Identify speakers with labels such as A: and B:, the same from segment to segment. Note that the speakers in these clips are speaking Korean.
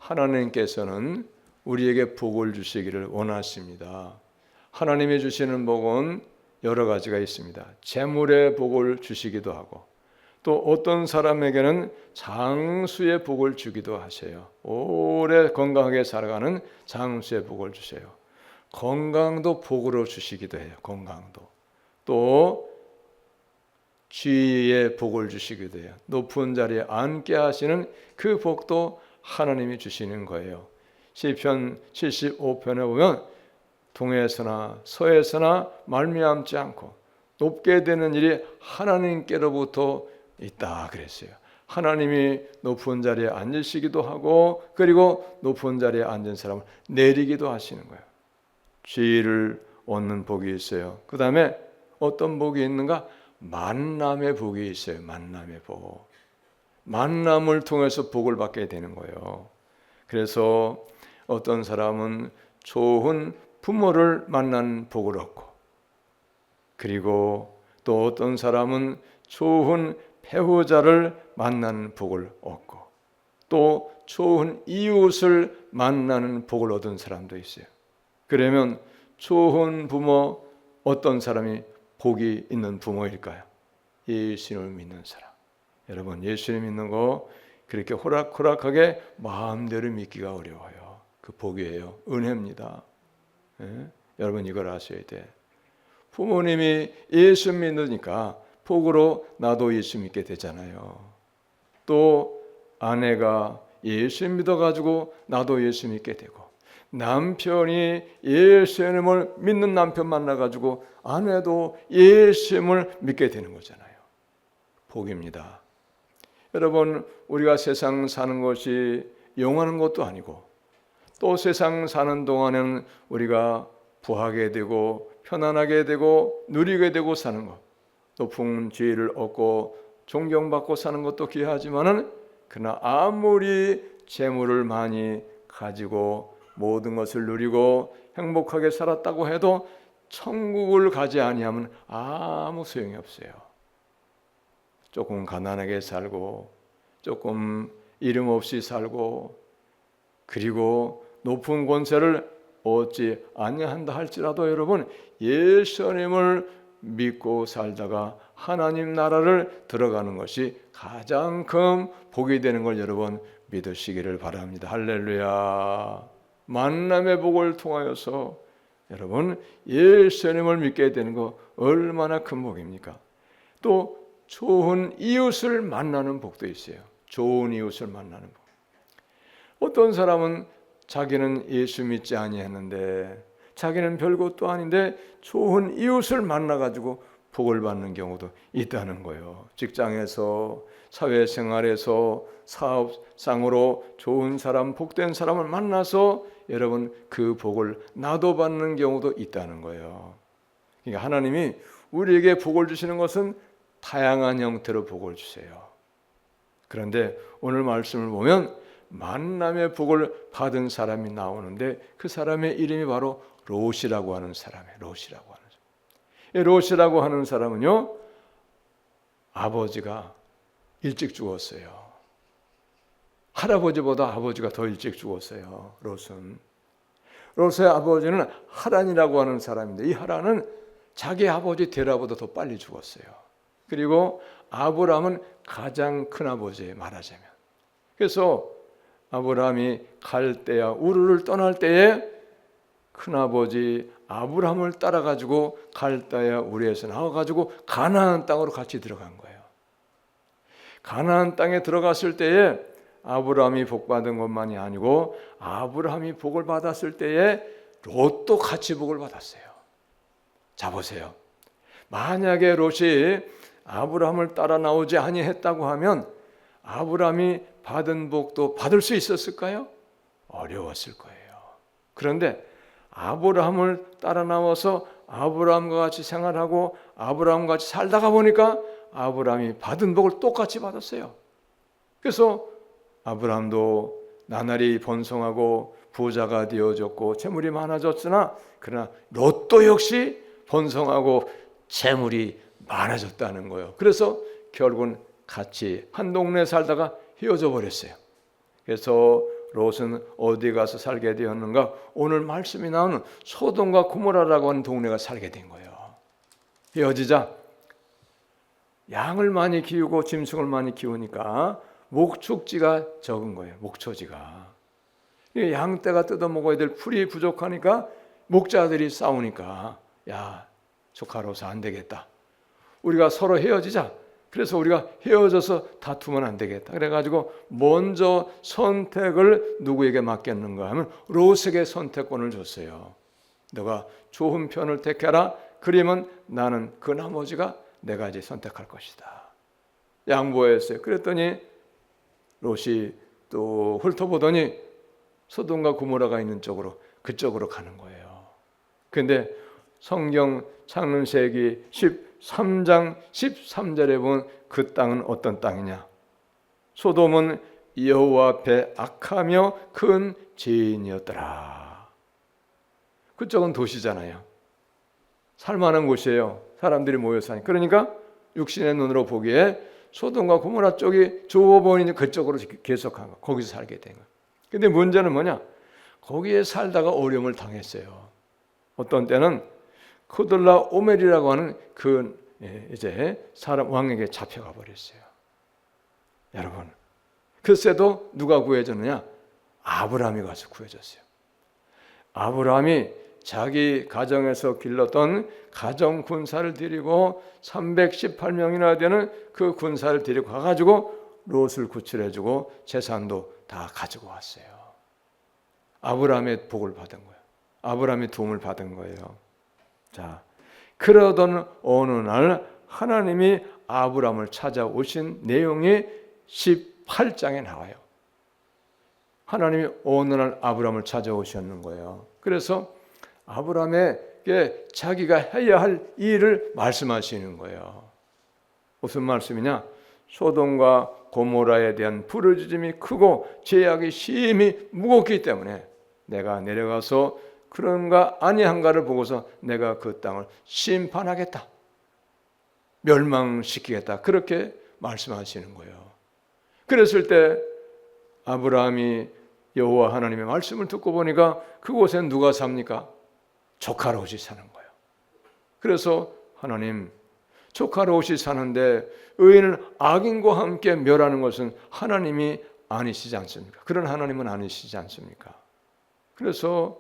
A: 하나님께서는 우리에게 복을 주시기를 원하십니다. 하나님이 주시는 복은 여러 가지가 있습니다. 재물의 복을 주시기도 하고, 또 어떤 사람에게는 장수의 복을 주기도 하세요. 오래 건강하게 살아가는 장수의 복을 주세요. 건강도 복으로 주시기도 해요. 건강도. 또 지혜의 복을 주시기도 해요. 높은 자리에 앉게 하시는 그 복도 하나님이 주시는 거예요. 시편 75편에 보면 동에서나 서에서나 말미암지 않고 높게 되는 일이 하나님께로부터 있다 그랬어요. 하나님이 높은 자리에 앉으시기도 하고, 그리고 높은 자리에 앉은 사람을 내리기도 하시는 거예요. 지혜를 얻는 복이 있어요. 그 다음에 어떤 복이 있는가? 만남의 복이 있어요. 만남의 복. 만남을 통해서 복을 받게 되는 거예요. 그래서 어떤 사람은 좋은 부모를 만난 복을 얻고, 그리고 또 어떤 사람은 좋은 배우자를 만나는 복을 얻고, 또 좋은 이웃을 만나는 복을 얻은 사람도 있어요. 그러면 좋은 부모, 어떤 사람이 복이 있는 부모일까요? 예수님을 믿는 사람. 여러분, 예수님 믿는 거 그렇게 호락호락하게 마음대로 믿기가 어려워요. 그 복이에요. 은혜입니다. 예? 여러분 이걸 아셔야 돼. 부모님이 예수 믿으니까 복으로 나도 예수 믿게 되잖아요. 또 아내가 예수 믿어가지고 나도 예수 믿게 되고, 남편이 예수님을 믿는 남편 만나가지고 아내도 예수님을 믿게 되는 거잖아요. 복입니다. 여러분, 우리가 세상 사는 것이 영원한 것도 아니고, 또 세상 사는 동안에는 우리가 부하게 되고 편안하게 되고 누리게 되고 사는 것, 높은 지혜를 얻고 존경받고 사는 것도 귀하지만은, 그러나 아무리 재물을 많이 가지고 모든 것을 누리고 행복하게 살았다고 해도 천국을 가지 아니하면 아무 소용이 없어요. 조금 가난하게 살고 조금 이름 없이 살고, 그리고 높은 권세를 얻지 아니한다 할지라도 여러분, 예수님을 믿고 살다가 하나님 나라를 들어가는 것이 가장 큰 복이 되는 걸 여러분 믿으시기를 바랍니다. 할렐루야. 만남의 복을 통하여서 여러분 예수님을 믿게 되는 거 얼마나 큰 복입니까? 또 좋은 이웃을 만나는 복도 있어요. 좋은 이웃을 만나는 복. 어떤 사람은 자기는 예수 믿지 아니했는데, 자기는 별것도 아닌데 좋은 이웃을 만나가지고 복을 받는 경우도 있다는 거예요. 직장에서, 사회생활에서, 사업상으로 좋은 사람, 복된 사람을 만나서 여러분 그 복을 나도 받는 경우도 있다는 거예요. 그러니까 하나님이 우리에게 복을 주시는 것은 다양한 형태로 복을 주세요. 그런데 오늘 말씀을 보면 만남의 복을 받은 사람이 나오는데, 그 사람의 이름이 바로 롯이라고 하는 사람이에요. 롯이라고 하는 사람. 롯이라고 하는 사람은요, 아버지가 일찍 죽었어요. 할아버지보다 아버지가 더 일찍 죽었어요. 롯의 아버지는 하란이라고 하는 사람인데, 이 하란은 자기 아버지 데라보다 더 빨리 죽었어요. 그리고 아브라함은 가장 큰 아버지예요, 말하자면. 그래서 아브라함이 갈대아 우르를 떠날 때에 큰아버지 아브라함을 따라가지고 갈대아 우르에서 나와가지고 가나안 땅으로 같이 들어간 거예요. 가나안 땅에 들어갔을 때에 아브라함이 복받은 것만이 아니고, 아브라함이 복을 받았을 때에 롯도 같이 복을 받았어요. 자 보세요. 만약에 롯이 아브라함을 따라 나오지 아니했다고 하면 아브라함이 받은 복도 받을 수 있었을까요? 어려웠을 거예요. 그런데 아브라함을 따라 나와서 아브라함과 같이 생활하고 아브라함과 같이 살다가 보니까 아브라함이 받은 복을 똑같이 받았어요. 그래서 아브라함도 나날이 번성하고 부자가 되어졌고 재물이 많아졌으나, 그러나 롯도 역시 번성하고 재물이 많아졌다는 거예요. 그래서 결국은 같이 한 동네에 살다가 헤어져 버렸어요. 그래서 롯은 어디 가서 살게 되었는가? 오늘 말씀이 나오는 소돔과 고모라라고 하는 동네가 살게 된 거예요. 헤어지자 양을 많이 키우고 짐승을 많이 키우니까 목축지가 적은 거예요. 목초지가. 양떼가 뜯어먹어야 될 풀이 부족하니까 목자들이 싸우니까 야, 조카 롯아 안 되겠다. 우리가 서로 헤어지자. 그래서 우리가 헤어져서 다투면 안 되겠다. 그래가지고 먼저 선택을 누구에게 맡겼는가 하면 롯에게 선택권을 줬어요. 너가 좋은 편을 택해라. 그러면 나는 그 나머지가 내가 이제 선택할 것이다. 양보했어요. 그랬더니 롯이 또 훑어보더니 소돔과 고모라가 있는 쪽으로 그쪽으로 가는 거예요. 그런데 성경 창세기 13장 13절에 보면 그 땅은 어떤 땅이냐? 소돔은 여호와 앞에 악하며 큰 죄인이었더라. 그쪽은 도시잖아요. 살만한 곳이에요. 사람들이 모여 사니. 그러니까 육신의 눈으로 보기에 소돔과 고모라 쪽이 좋아 보이는 그쪽으로 계속한 거. 거기서 살게 된 거예요. 근데 문제는 뭐냐? 거기에 살다가 어려움을 당했어요. 어떤 때는 코돌라 오멜이라고 하는 그 이제 사람 왕에게 잡혀가 버렸어요. 여러분, 글쎄도 누가 구해줬느냐? 아브라함이 가서 구해줬어요. 아브라함이 자기 가정에서 길렀던 가정 군사를 데리고 318명이나 되는 그 군사를 데리고 가가지고 롯을 구출해주고 재산도 다 가지고 왔어요. 아브라함의 복을 받은 거예요. 아브라함의 도움을 받은 거예요. 자, 그러던 어느 날 하나님이 아브라함을 찾아오신 내용이 18장에 나와요. 하나님이 어느 날 아브라함을 찾아오셨는 거예요. 그래서 아브라함에게 자기가 해야 할 일을 말씀하시는 거예요. 무슨 말씀이냐? 소돔과 고모라에 대한 부르짖음이 크고 죄악이 심히 무겁기 때문에 내가 내려가서 그런가 아니한가를 보고서 내가 그 땅을 심판하겠다. 멸망시키겠다. 그렇게 말씀하시는 거예요. 그랬을 때 아브라함이 여호와 하나님의 말씀을 듣고 보니까 그곳엔 누가 삽니까? 조카 롯이 사는 거예요. 그래서 하나님, 조카 롯이 사는데 의인을 악인과 함께 멸하는 것은 하나님이 아니시지 않습니까? 그런 하나님은 아니시지 않습니까? 그래서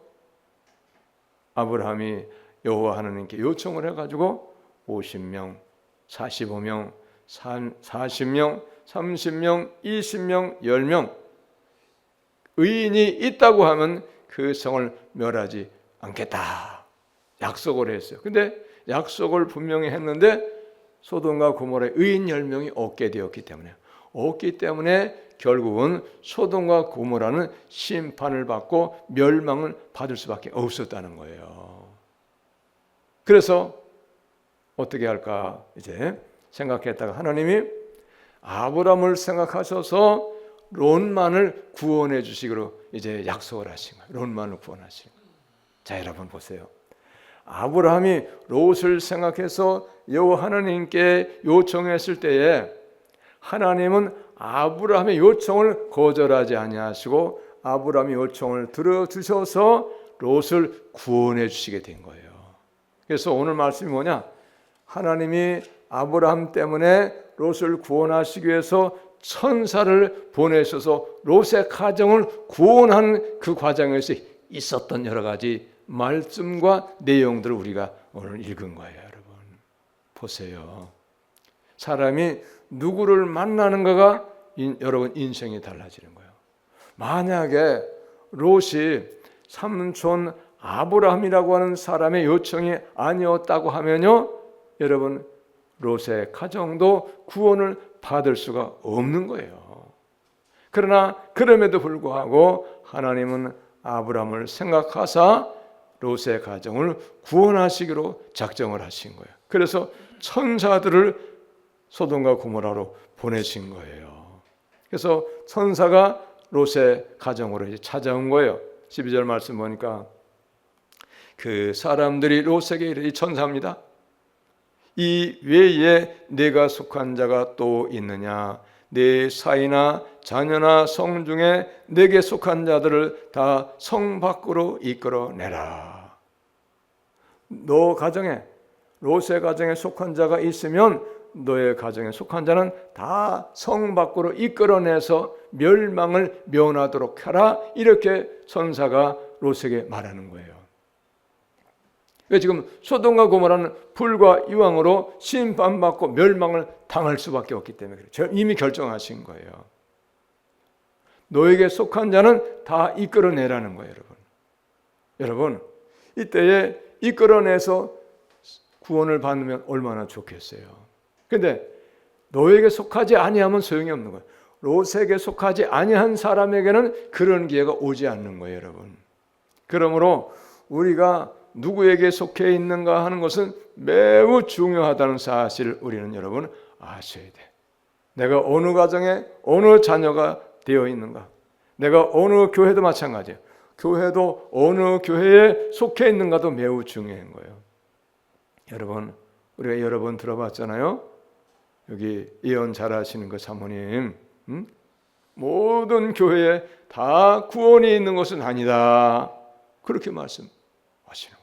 A: 아브라함이 여호와 하나님께 요청을 해가지고 50명, 45명, 40명, 30명, 20명, 10명 의인이 있다고 하면 그 성을 멸하지 않겠다 약속을 했어요. 근데 약속을 분명히 했는데 소돔과 고모라의 의인 10명이 없게 되었기 때문에 결국은 소돔과 고모라는 심판을 받고 멸망을 받을 수밖에 없었다는 거예요. 그래서 어떻게 할까 이제 생각했다가 하나님이 아브라함을 생각하셔서 롯만을 구원해 주시기로 이제 약속을 하신 거예요. 롯만을 구원하신 거예요. 자, 여러분 보세요. 아브라함이 롯을 생각해서 여호와 하나님께 요청했을 때에 하나님은 아브라함의 요청을 거절하지 아니하시고 아브라함의 요청을 들어주셔서 롯을 구원해 주시게 된 거예요. 그래서 오늘 말씀이 뭐냐? 하나님이 아브라함 때문에 롯을 구원하시기 위해서 천사를 보내셔서 롯의 가정을 구원하는 그 과정에서 있었던 여러 가지 말씀과 내용들을 우리가 오늘 읽은 거예요. 여러분 보세요. 사람이 누구를 만나는가가 여러분 인생이 달라지는 거예요. 만약에 롯이 삼촌 아브라함이라고 하는 사람의 요청이 아니었다고 하면요, 여러분 롯의 가정도 구원을 받을 수가 없는 거예요. 그러나 그럼에도 불구하고 하나님은 아브라함을 생각하사 롯의 가정을 구원하시기로 작정을 하신 거예요. 그래서 천사들을 소돔과 고모라로 보내신 거예요. 그래서 천사가 롯의 가정으로 이제 찾아온 거예요. 12절 말씀 보니까 그 사람들이 롯에게 이르되, 이 천사입니다. 이 외에 내가 속한 자가 또 있느냐? 네 사이나 자녀나 성 중에 내게 속한 자들을 다 성 밖으로 이끌어내라. 너 가정에, 롯의 가정에 속한 자가 있으면 너의 가정에 속한 자는 다 성 밖으로 이끌어내서 멸망을 면하도록 하라. 이렇게 선사가 롯에게 말하는 거예요. 지금 소돔과 고모라는 불과 유황으로 심판받고 멸망을 당할 수밖에 없기 때문에 그래요. 이미 결정하신 거예요. 너에게 속한 자는 다 이끌어내라는 거예요. 여러분 이때에 이끌어내서 구원을 받으면 얼마나 좋겠어요. 그런데 너에게 속하지 아니하면 소용이 없는 거예요. 롯에게 속하지 아니한 사람에게는 그런 기회가 오지 않는 거예요, 여러분. 그러므로 우리가 누구에게 속해 있는가 하는 것은 매우 중요하다는 사실을 우리는 여러분 아셔야 돼. 내가 어느 가정에 어느 자녀가 되어 있는가, 내가 어느 교회도 마찬가지예요. 교회도 어느 교회에 속해 있는가도 매우 중요한 거예요. 여러분, 우리가 여러 번 들어봤잖아요. 여기 예언 잘하시는 그 사모님, 모든 교회에 다 구원이 있는 것은 아니다, 그렇게 말씀하시는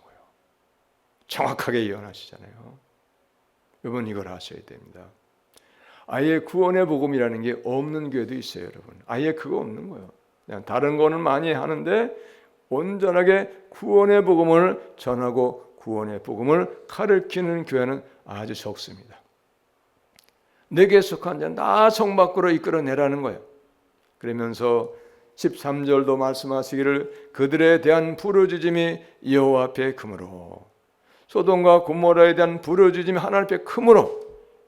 A: 거예요. 정확하게 예언하시잖아요. 여러분 이걸 아셔야 됩니다. 아예 구원의 복음이라는 게 없는 교회도 있어요, 여러분. 아예 그거 없는 거예요. 그냥 다른 거는 많이 하는데 온전하게 구원의 복음을 전하고 구원의 복음을 가르치는 교회는 아주 적습니다. 내게 속한 자는 다 성 밖으로 이끌어내라는 거예요. 그러면서 13절도 말씀하시기를 그들에 대한 부르짖음이 여호와 앞에 크므로, 소돔과 고모라에 대한 부르짖음이 하나님 앞에 크므로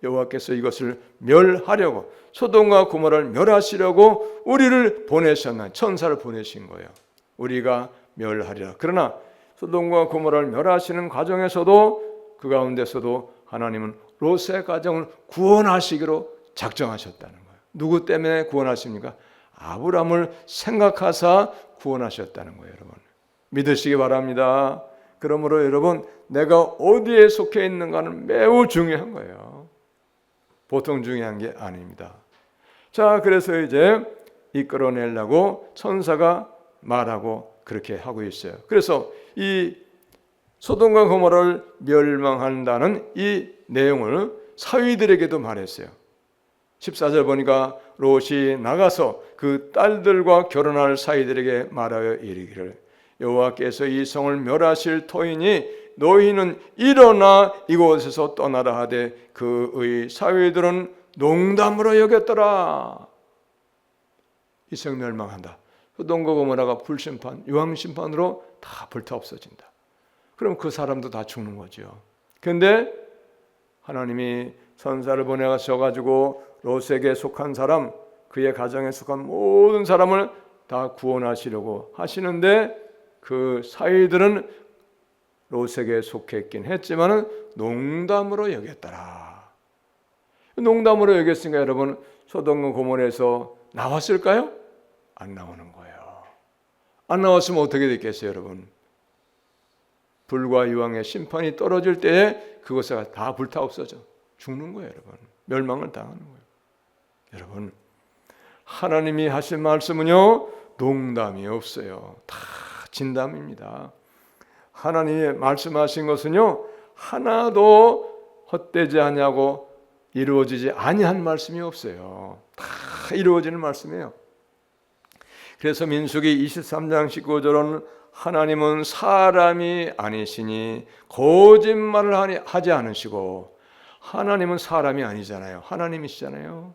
A: 여호와께서 이것을 멸하려고, 소돔과 고모라를 멸하시려고 우리를 보내셨나, 천사를 보내신 거예요. 우리가 멸하리라. 그러나 소돔과 고모라를 멸하시는 과정에서도, 그 가운데서도 하나님은 롯의 가정을 구원하시기로 작정하셨다는 거예요. 누구 때문에 구원하십니까? 아브라함을 생각하사 구원하셨다는 거예요, 여러분. 믿으시기 바랍니다. 그러므로 여러분, 내가 어디에 속해 있는가는 매우 중요한 거예요. 보통 중요한 게 아닙니다. 자, 그래서 이제 이끌어내려고 천사가 말하고 그렇게 하고 있어요. 그래서 이 소돔과 고모라를 멸망한다는 이 내용을 사위들에게도 말했어요. 14절 보니까 롯이 나가서 그 딸들과 결혼할 사위들에게 말하여 이르기를 여호와께서 이 성을 멸하실 터이니 너희는 일어나 이곳에서 떠나라 하되 그의 사위들은 농담으로 여겼더라. 이 성 멸망한다. 소돔과 고모라가 불심판, 유황심판으로 다 불타 없어진다. 그럼 그 사람도 다 죽는 거죠. 그런데 하나님이 선사를 보내셔가지고 롯에게 속한 사람, 그의 가정에 속한 모든 사람을 다 구원하시려고 하시는데 그 사위들은 롯에게 속했긴 했지만 농담으로 여겼더라. 농담으로 여겼으니까 여러분, 소돔과 고모라에서 나왔을까요? 안 나오는 거예요. 안 나왔으면 어떻게 됐겠어요, 여러분? 불과 유황의 심판이 떨어질 때에 그것이 다 불타 없어져 죽는 거예요, 여러분. 멸망을 당하는 거예요. 여러분, 하나님이 하신 말씀은요, 농담이 없어요. 다 진담입니다. 하나님이 말씀하신 것은요, 하나도 헛되지 아니하고 이루어지지 아니한 말씀이 없어요. 다 이루어지는 말씀이에요. 그래서 민수기 23장 19절은 하나님은 사람이 아니시니 거짓말을 하지 않으시고, 하나님은 사람이 아니잖아요. 하나님이시잖아요.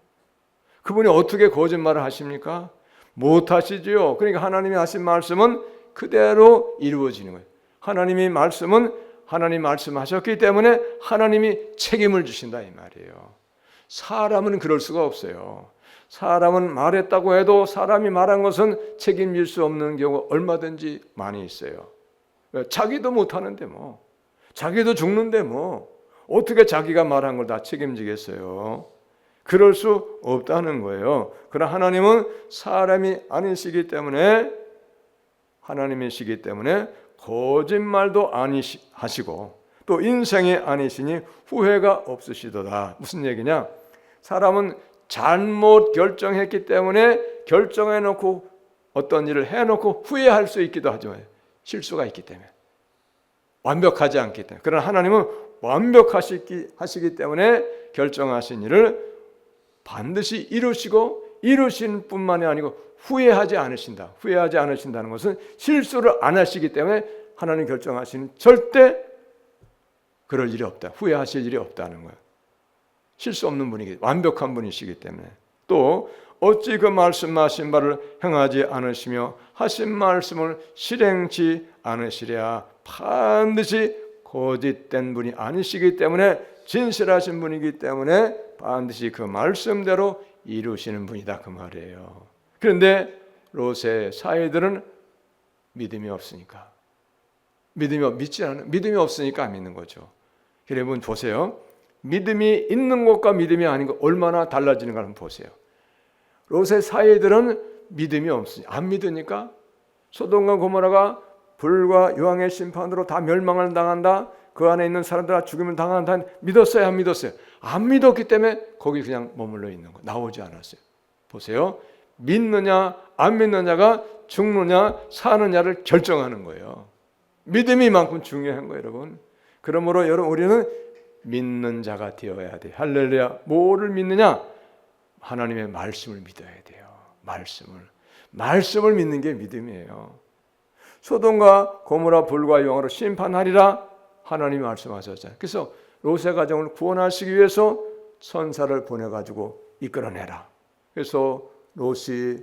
A: 그분이 어떻게 거짓말을 하십니까? 못하시지요. 그러니까 하나님이 하신 말씀은 그대로 이루어지는 거예요. 하나님이 말씀은 하나님 말씀하셨기 때문에 하나님이 책임을 주신다, 이 말이에요. 사람은 그럴 수가 없어요. 사람은 말했다고 해도 사람이 말한 것은 책임질 수 없는 경우가 얼마든지 많이 있어요. 자기도 못하는데 뭐, 자기도 죽는데 뭐 어떻게 자기가 말한 걸 다 책임지겠어요? 그럴 수 없다는 거예요. 그러나 하나님은 사람이 아니시기 때문에, 하나님이시기 때문에 거짓말도 아니하시고 또 인생이 아니시니 후회가 없으시도다. 무슨 얘기냐? 사람은 잘못 결정했기 때문에 결정해놓고 어떤 일을 해놓고 후회할 수 있기도 하지만 실수가 있기 때문에 완벽하지 않기 때문에 그러나 하나님은 완벽하시기 때문에 결정하신 일을 반드시 이루신 뿐만이 아니고 후회하지 않으신다. 후회하지 않으신다는 것은 실수를 안 하시기 때문에 하나님 결정하신 절대 그럴 일이 없다. 후회하실 일이 없다는 거예요. 실수 없는 분이기 완벽한 분이시기 때문에 또 어찌 그 말씀하신 바를 행하지 않으시며 하신 말씀을 실행치 않으시랴. 반드시 거짓된 분이 아니시기 때문에 진실하신 분이기 때문에 반드시 그 말씀대로 이루시는 분이다 그 말이에요. 그런데 롯의 사이들은 믿음이 없으니까 믿음이 없으니까 안 믿는 거죠. 여러분 보세요. 믿음이 있는 것과 믿음이 아닌 것 얼마나 달라지는가 한번 보세요. 롯의 사이들은 믿음이 없으니 안 믿으니까 소돔과 고모라가 불과 유황의 심판으로 다 멸망을 당한다. 그 안에 있는 사람들 다 죽임을 당한다. 믿었어요? 안 믿었어요? 안 믿었기 때문에 거기 그냥 머물러 있는 거 나오지 않았어요. 보세요. 믿느냐 안 믿느냐가 죽느냐 사느냐를 결정하는 거예요. 믿음이 만큼 중요한 거예요, 여러분. 그러므로 여러분 우리는 믿는 자가 되어야 돼요. 할렐루야. 뭐를 믿느냐? 하나님의 말씀을 믿어야 돼요. 말씀을 믿는 게 믿음이에요. 소돔과 고모라 불과 유황으로 심판하리라 하나님이 말씀하셨잖아요. 그래서 롯의 가정을 구원하시기 위해서 천사를 보내가지고 이끌어내라. 그래서 롯이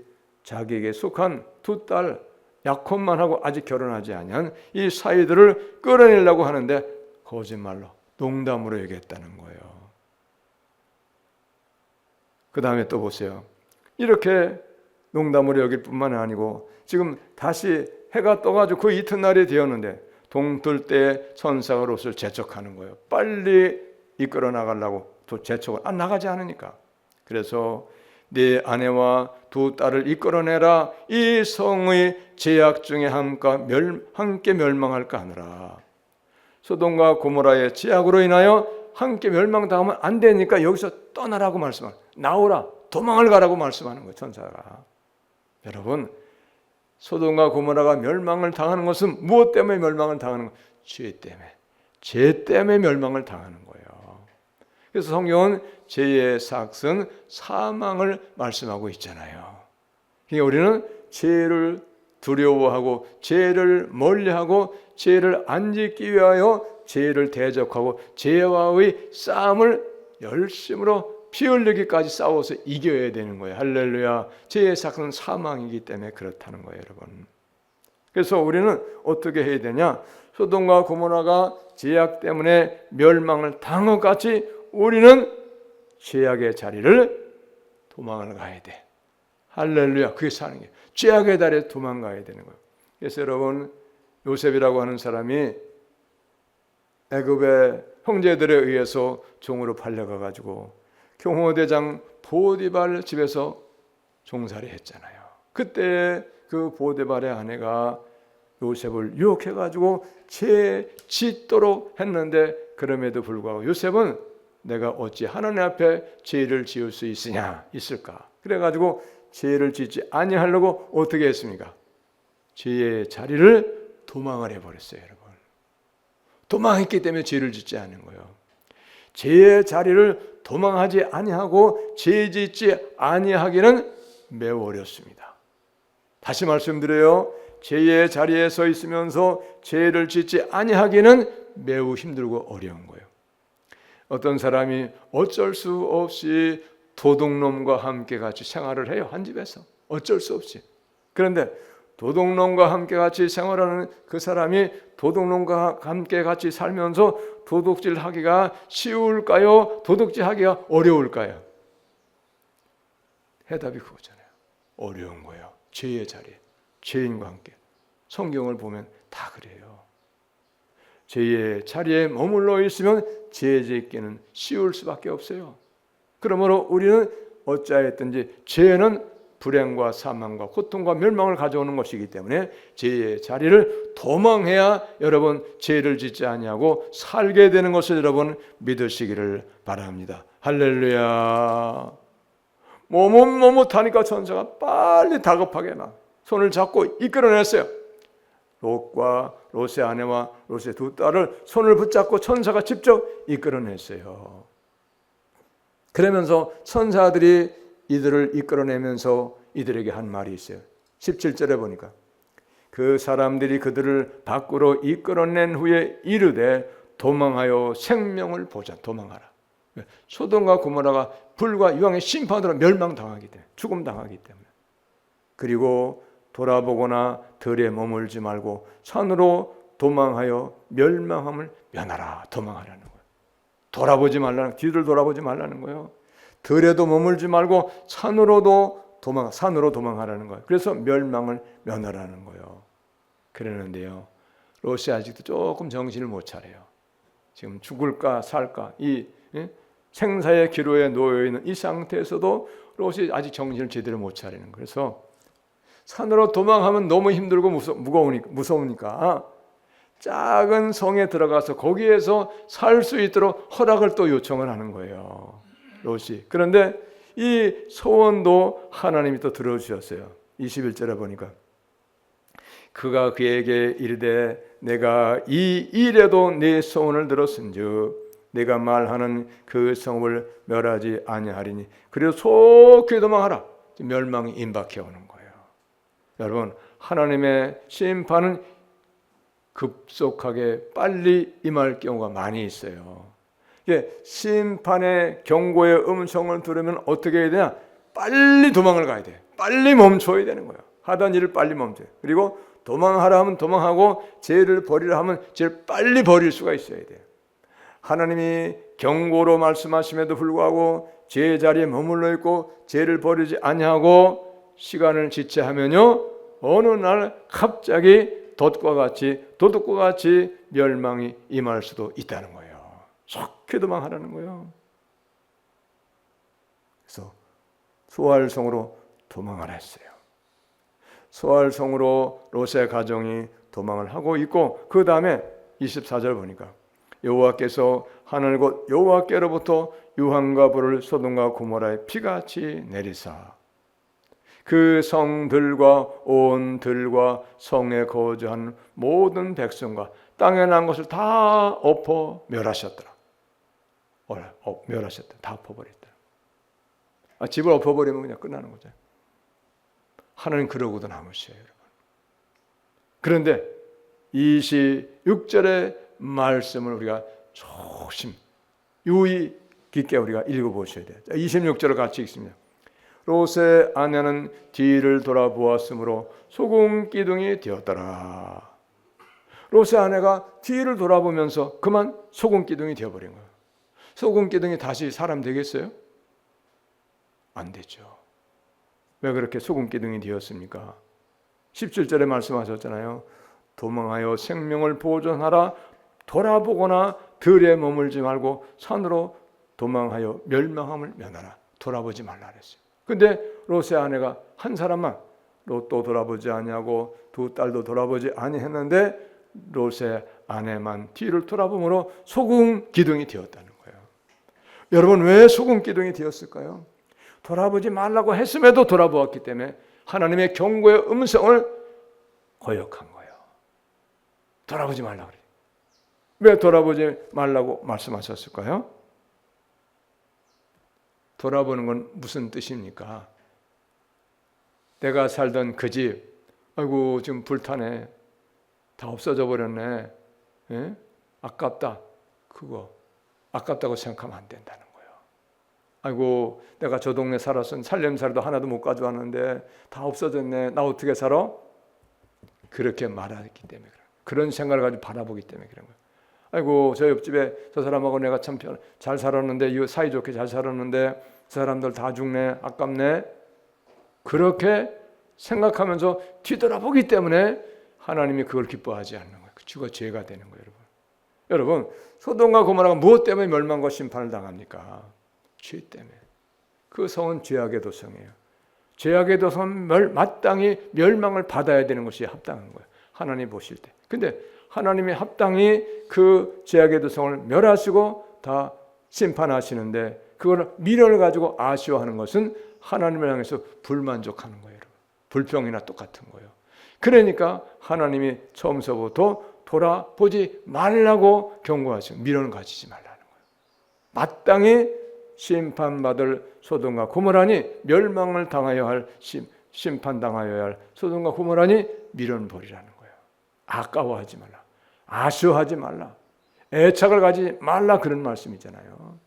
A: 자기에게 속한 두 딸 야곱만 하고 아직 결혼하지 아니한 이 사이들을 끌어내려고 하는데 거짓말로 농담으로 얘기했다는 거예요. 그 다음에 또 보세요. 이렇게 농담으로 여길 뿐만 아니고 지금 다시 해가 떠가지고 그 이튿날이 되었는데 동뜰 때 천사가 롯을 재촉하는 거예요. 빨리 이끌어 나가려고 또 재촉을 나가지 않으니까. 그래서 네 아내와 두 딸을 이끌어내라. 이 성의 제약 중에 함께 멸망할까 하느라. 소돔과 고모라의 제약으로 인하여 함께 멸망당하면 안 되니까 여기서 떠나라고 말씀하는 거예요. 나오라. 도망을 가라고 말씀하는 거예요. 천사가. 여러분 소돔과 고모라가 멸망을 당하는 것은 무엇 때문에 멸망을 당하는 거예요? 죄 때문에 멸망을 당하는 거예요. 그래서 성경은 죄의 삭은 사망을 말씀하고 있잖아요. 그러니까 우리는 죄를 두려워하고 죄를 멀리하고 죄를 안 짓기 위하여 죄를 대적하고 죄와의 싸움을 열심으로 피 흘리기까지 싸워서 이겨야 되는 거예요. 할렐루야. 죄의 삭은 사망이기 때문에 그렇다는 거예요, 여러분. 그래서 우리는 어떻게 해야 되냐? 소돔과 고모라가 죄악 때문에 멸망을 당한 것 같이 우리는 죄악의 자리를 도망을 가야 돼. 할렐루야. 그게 사는 게 죄악의 자리에 도망가야 되는 거예요. 그래서 여러분 요셉이라고 하는 사람이 애굽의 형제들에 의해서 종으로 팔려가가지고 경호대장 보디발 집에서 종살이 했잖아요. 그때 그 보디발의 아내가 요셉을 유혹해가지고 죄 짓도록 했는데 그럼에도 불구하고 요셉은 내가 어찌 하나님 앞에 죄를 지을 수 있을까? 그래가지고 죄를 짓지 아니하려고 어떻게 했습니까? 죄의 자리를 도망을 해버렸어요, 여러분. 도망했기 때문에 죄를 짓지 않은 거예요. 죄의 자리를 도망하지 아니하고 죄 짓지 아니하기는 매우 어렵습니다. 다시 말씀드려요. 죄의 자리에 서 있으면서 죄를 짓지 아니하기는 매우 힘들고 어려운 거예요. 어떤 사람이 어쩔 수 없이 도둑놈과 함께 같이 생활을 해요. 한 집에서 어쩔 수 없이. 그런데 도둑놈과 함께 같이 생활하는 그 사람이 도둑놈과 함께 같이 살면서 도둑질 하기가 쉬울까요? 도둑질 하기가 어려울까요? 해답이 그거잖아요. 어려운 거예요. 죄의 자리에 죄인과 함께. 성경을 보면 다 그래요. 죄의 자리에 머물러 있으면 죄 짓기는 쉬울 수밖에 없어요. 그러므로 우리는 어찌하였든지 죄는 불행과 사망과 고통과 멸망을 가져오는 것이기 때문에 죄의 자리를 도망해야 여러분 죄를 짓지 아니하고 살게 되는 것을 여러분 믿으시기를 바랍니다. 할렐루야. 머뭇머뭇하니까 천사가 빨리 다급하게 손을 잡고 이끌어냈어요. 롯과 롯의 아내와 롯의 두 딸을 손을 붙잡고 천사가 직접 이끌어냈어요. 그러면서 천사들이 이들을 이끌어내면서 이들에게 한 말이 있어요. 17절에 보니까 그 사람들이 그들을 밖으로 이끌어낸 후에 이르되 도망하여 생명을 보자. 도망하라. 소돔과 고모라가 불과 유황의 심판으로 멸망당하기 때문에, 죽음당하기 때문에. 그리고 돌아보거나 들에 머물지 말고 산으로 도망하여 멸망함을 면하라. 도망하라는 거예요. 돌아보지 말라는, 뒤를 돌아보지 말라는 거예요. 들에도 머물지 말고 산으로 도망하라는 거예요. 그래서 멸망을 면하라는 거예요. 그러는데요, 롯이 아직도 조금 정신을 못 차려요. 지금 죽을까 살까 이 생사의 기로에 놓여 있는 이 상태에서도 롯이 아직 정신을 제대로 못 차리는 거예요. 그래서 산으로 도망하면 너무 힘들고 무서우니까 작은 성에 들어가서 거기에서 살 수 있도록 허락을 또 요청을 하는 거예요, 롯이. 그런데 이 소원도 하나님이 또 들어주셨어요. 21절에 보니까 그가 그에게 이르되 내가 이 일에도 네 소원을 들었은즉 내가 말하는 그 성읍을 멸하지 아니하리니 그래서 속히 도망하라. 멸망이 임박해 오는 거예요. 여러분, 하나님의 심판은 급속하게 빨리 임할 경우가 많이 있어요. 심판의 경고의 음성을 들으면 어떻게 해야 되냐? 빨리 도망을 가야 돼. 빨리 멈춰야 되는 거예요. 하던 일을 빨리 멈춰요. 그리고 도망하라 하면 도망하고 죄를 버리라 하면 죄를 빨리 버릴 수가 있어야 돼요. 하나님이 경고로 말씀하심에도 불구하고 죄의 자리에 머물러 있고 죄를 버리지 아니하고 시간을 지체하면요, 어느 날 갑자기 도둑과 같이 멸망이 임할 수도 있다는 거예요. 속히 도망하라는 거예요. 그래서 소알성으로 도망을 했어요. 소알성으로 롯의 가정이 도망을 하고 있고, 그 다음에 24절 보니까 여호와께서 하늘 곧 여호와께로부터 유황과 불을 소돔과 고모라에 피같이 내리사 그 성들과 온 들과 성에 거주한 모든 백성과 땅에 난 것을 다 엎어 멸하셨더라. 멸하셨다. 다 엎어버렸다. 집을 엎어버리면 그냥 끝나는 거죠. 하나님 그러고도 남으셔요, 여러분. 그런데 26절의 말씀을 우리가 조심 유의 깊게 우리가 읽어보셔야 돼요. 26절을 같이 읽습니다. 롯의 아내는 뒤를 돌아보았으므로 소금 기둥이 되었더라. 롯의 아내가 뒤를 돌아보면서 그만 소금 기둥이 되어버린 거예요. 소금 기둥이 다시 사람 되겠어요? 안 되죠. 왜 그렇게 소금 기둥이 되었습니까? 17절에 말씀하셨잖아요. 도망하여 생명을 보존하라. 돌아보거나 들에 머물지 말고 산으로 도망하여 멸망함을 면하라. 돌아보지 말라 그랬어요. 근데 롯의 아내가 한 사람만 롯도 돌아보지 아니하고 두 딸도 돌아보지 아니했는데 롯의 아내만 뒤를 돌아보므로 소금 기둥이 되었다는 거예요. 여러분, 왜 소금 기둥이 되었을까요? 돌아보지 말라고 했음에도 돌아보았기 때문에 하나님의 경고의 음성을 거역한 거예요. 돌아보지 말라고 그래요. 왜 돌아보지 말라고 말씀하셨을까요? 돌아보는 건 무슨 뜻입니까? 내가 살던 그 집, 아이고 지금 불타네, 다 없어져 버렸네, 예? 아깝다. 그거 아깝다고 생각하면 안 된다는 거예요. 아이고 내가 저 동네 살았으면 살림살이도 하나도 못 가져왔는데 다 없어졌네, 나 어떻게 살아? 그렇게 말하기 때문에 그런 생각을 가지고 바라보기 때문에 그런 거예요. 아이고 저 옆집에 저 사람하고 내가 참 잘 살았는데, 사이좋게 잘 살았는데 저 사람들 다 죽네, 아깝네, 그렇게 생각하면서 뒤돌아보기 때문에 하나님이 그걸 기뻐하지 않는 거예요. 그가 죄가 되는 거예요. 여러분, 소돔과 고모라가 무엇 때문에 멸망과 심판을 당합니까? 죄 때문에. 그 성은 죄악의 도성이에요. 죄악의 도성은 마땅히 멸망을 받아야 되는 것이 합당한 거예요, 하나님 보실 때. 근데 하나님이 합당히 그 죄악의 도성을 멸하시고 다 심판하시는데 그걸 미련을 가지고 아쉬워하는 것은 하나님을 향해서 불만족하는 거예요. 여러분. 불평이나 똑같은 거예요. 그러니까 하나님이 처음서부터 돌아보지 말라고 경고하시고 미련을 가지지 말라는 거예요. 마땅히 심판받을 소돔과 고모라니, 멸망을 당하여 할 심판당하여야 할 소돔과 고모라니 미련 버리라는 거예요. 아까워하지 말라, 아쉬워하지 말라, 애착을 가지지 말라, 그런 말씀이잖아요.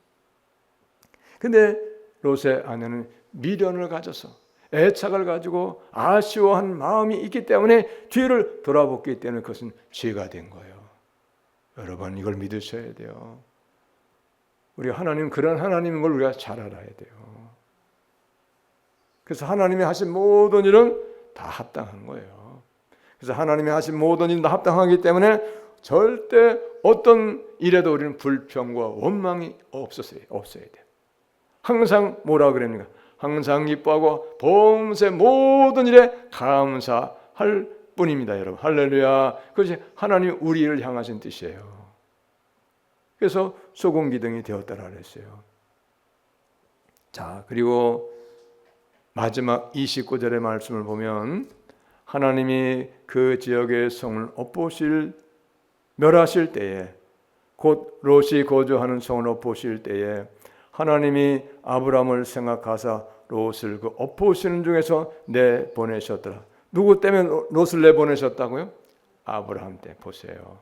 A: 근데 롯의 아내는 미련을 가져서 애착을 가지고 아쉬워한 마음이 있기 때문에 뒤를 돌아봤기 때문에 그것은 죄가 된 거예요. 여러분, 이걸 믿으셔야 돼요. 우리 하나님, 그런 하나님인 걸 우리가 잘 알아야 돼요. 그래서 하나님이 하신 모든 일은 다 합당한 거예요. 그래서 하나님이 하신 모든 일은 다 합당하기 때문에 절대 어떤 일에도 우리는 불평과 원망이 없어야 돼요. 항상 뭐라 그럽니까? 항상 기뻐하고 범세 모든 일에 감사할 뿐입니다, 여러분. 할렐루야. 그것이 하나님 우리를 향하신 뜻이에요. 그래서 소금기둥이 되었다라 그랬어요. 자, 그리고 마지막 29절의 말씀을 보면 하나님이 그 지역의 성을 멸하실 때에, 곧 롯이 거주하는 성을 엎으실 때에 하나님이 아브라함을 생각하사 롯을 그 엎으시는 중에서 내보내셨더라. 누구 때문에 롯을 내보내셨다고요? 아브라함 때문에. 보세요.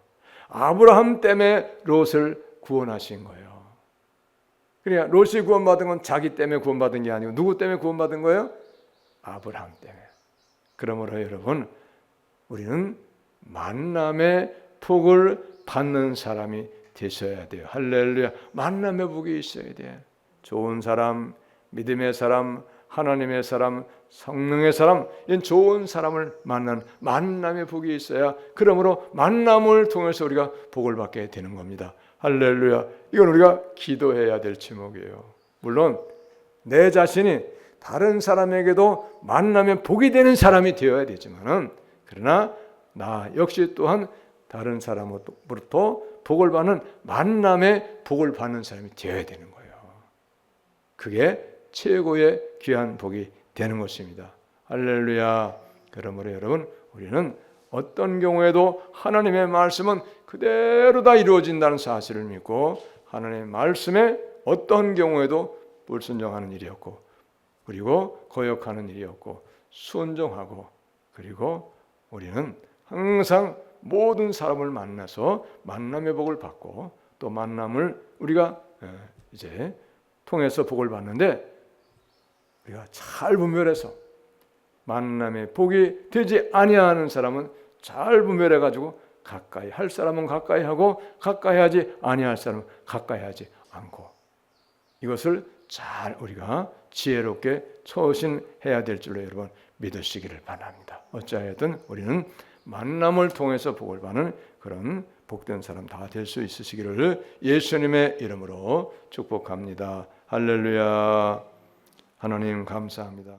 A: 아브라함 때문에 롯을 구원하신 거예요. 그러니까 롯이 구원받은 건 자기 때문에 구원받은 게 아니고 누구 때문에 구원받은 거예요? 아브라함 때문에. 그러므로 여러분, 우리는 만남의 복을 받는 사람이 되셔야 돼요. 할렐루야. 만남의 복이 있어야 돼. 좋은 사람, 믿음의 사람, 하나님의 사람, 성령의 사람, 이런 좋은 사람을 만난 만남의 복이 있어야, 그러므로 만남을 통해서 우리가 복을 받게 되는 겁니다. 할렐루야. 이건 우리가 기도해야 될 제목이에요. 물론 내 자신이 다른 사람에게도 만남의 복이 되는 사람이 되어야 되지만은, 그러나 나 역시 또한 다른 사람으로부터 복을 받는 만남의 복을 받는 사람이 되어야 되는 거예요. 그게 최고의 귀한 복이 되는 것입니다. 할렐루야. 그러므로 여러분, 우리는 어떤 경우에도 하나님의 말씀은 그대로 다 이루어진다는 사실을 믿고, 하나님의 말씀에 어떤 경우에도 불순종하는 일이 없고, 그리고 거역하는 일이 없고, 순종하고, 그리고 우리는 항상 모든 사람을 만나서 만남의 복을 받고, 또 만남을 우리가 이제 통해서 복을 받는데, 우리가 잘 분별해서 만남의 복이 되지 아니하는 사람은 잘 분별해 가지고 가까이 할 사람은 가까이 하고, 가까이 하지 아니할 사람은 가까이 하지 않고, 이것을 잘 우리가 지혜롭게 처신해야 될 줄로 여러분 믿으시기를 바랍니다. 어찌하여든 우리는 만남을 통해서 복을 받는 그런 복된 사람 다 될 수 있으시기를 예수님의 이름으로 축복합니다. 할렐루야. 하나님 감사합니다.